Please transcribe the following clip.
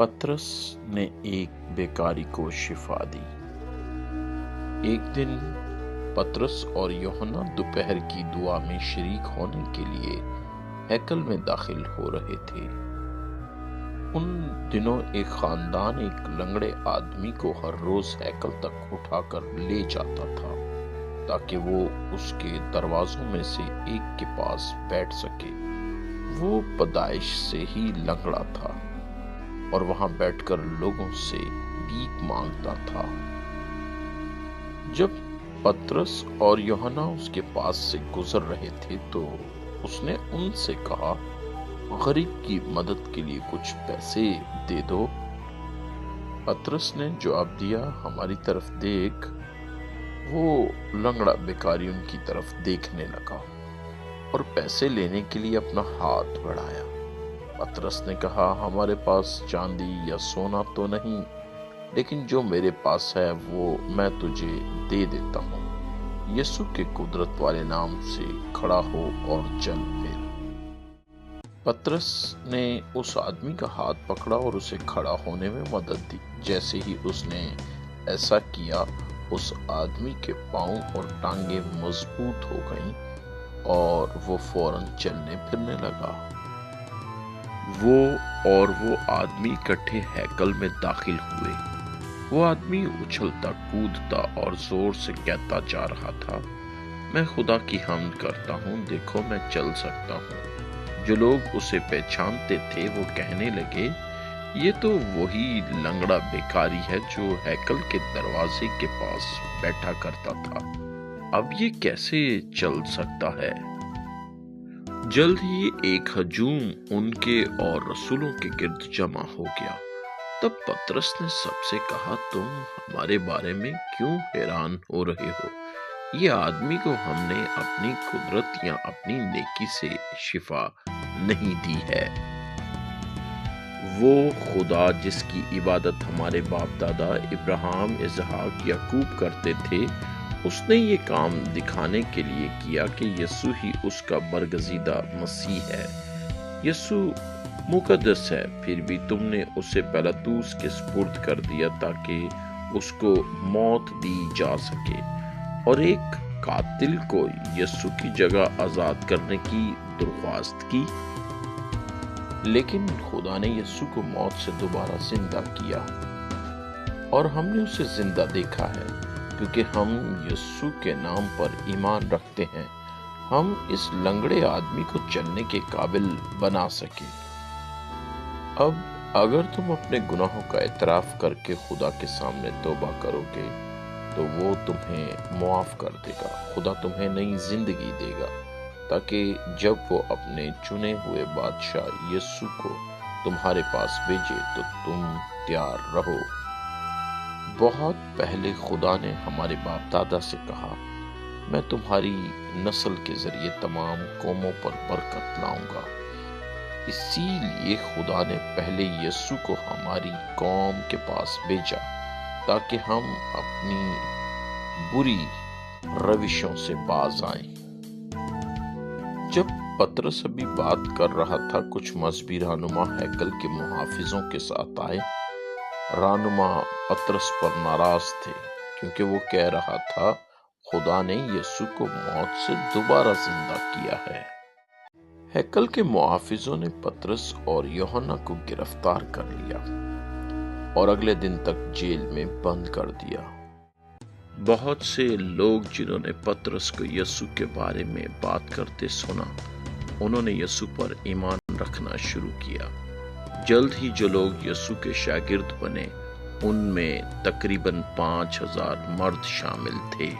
पतरस ने एक बेकारी को शिफा दी। एक दिन पतरस और यूहन्ना दोपहर की दुआ में शरीक होने के लिए हैकल में दाखिल हो रहे थे। उन दिनों एक खानदान एक लंगड़े आदमी को हर रोज हैकल तक उठाकर ले जाता था ताकि वो उसके दरवाजों में से एक के पास बैठ सके। वो पैदाइश से ही लंगड़ा था और वहां बैठकर लोगों से भीख मांगता था। जब पतरस और यूहन्ना उसके पास से गुजर रहे थे तो उसने उनसे कहा, गरीब की मदद के लिए कुछ पैसे दे दो। पतरस ने जवाब दिया, हमारी तरफ देख। वो लंगड़ा बेकारी उनकी तरफ देखने लगा और पैसे लेने के लिए अपना हाथ बढ़ाया। पतरस ने कहा, हमारे पास चांदी या सोना तो नहीं, लेकिन जो मेरे पास है वो मैं तुझे दे देता हूँ। यीशु के कुदरत वाले नाम से खड़ा हो और चल फिर। पतरस ने उस आदमी का हाथ पकड़ा और उसे खड़ा होने में मदद दी। जैसे ही उसने ऐसा किया, उस आदमी के पांव और टांगे मजबूत हो गईं और वो फौरन चलने फिरने लगा। वो आदमी इकट्ठे हैकल में दाखिल हुए। वो आदमी उछलता कूदता और जोर से कहता जा रहा था, मैं खुदा की हम्द करता हूँ, देखो मैं चल सकता हूँ। जो लोग उसे पहचानते थे वो कहने लगे, ये तो वही लंगड़ा बेकारी है जो हैकल के दरवाजे के पास बैठा करता था। अब ये कैसे चल सकता है? जल्द ही एक हजूम उनके और रसूलों के गिर्द जमा हो गया। तब पतरस ने सबसे कहा, तुम हमारे बारे में क्यों हैरान हो रहे हो? ये आदमी को हमने अपनी कुदरत या अपनी नेकी से शिफा नहीं दी है। वो खुदा जिसकी इबादत हमारे बाप दादा इब्राहिम, इसहाक, याकूब करते थे, उसने ये काम दिखाने के लिए किया कि यीशु ही उसका बरगजीदा मसीह है। यीशु मुकद्दस है, फिर भी तुमने उसे पिलातुस के सुपुर्द कर दिया ताकि उसको मौत दी जा सके और एक कातिल को यीशु की जगह आजाद करने की दरख्वास्त की। लेकिन खुदा ने यीशु को मौत से दोबारा जिंदा किया और हमने उसे जिंदा देखा है, क्योंकि हम यीशु के नाम पर ईमान रखते हैं। हम इस लंगड़े आदमी को चलने के काबिल बना सके। अब अगर तुम अपने गुनाहों का एतराफ करके खुदा के सामने तौबा करोगे तो वो तुम्हें मुआफ कर देगा। खुदा तुम्हें नई जिंदगी देगा ताकि जब वो अपने चुने हुए बादशाह यीशु को तुम्हारे पास भेजे तो तुम तैयार रहो। बहुत पहले खुदा ने हमारे बाप दादा से कहा, मैं तुम्हारी नस्ल के जरिए तमाम कौमों पर बरकत लाऊंगा। इसीलिए खुदा ने पहले यीशु को हमारी कौम के पास भेजा ताकि हम अपनी बुरी रविशों से बाज आएं। जब पतरस अभी बात कर रहा था, कुछ मजहबी रहनुमा हैकल के मुहाफिजों के साथ आए। रहनुमा पतरस पर नाराज थे क्योंकि वो कह रहा था, खुदा ने यीशु को मौत से दोबारा जिंदा किया है। हैकल के मुहाफिजों ने पतरस और यूहन्ना को गिरफ्तार कर लिया और अगले दिन तक जेल में बंद कर दिया। बहुत से लोग जिन्होंने पतरस को यीशु के बारे में बात करते सुना, उन्होंने यीशु पर ईमान रखना शुरू किया। जल्द ही जो लोग यीशु के शागिर्द बने, उनमें तकरीबन 5000 मर्द शामिल थे।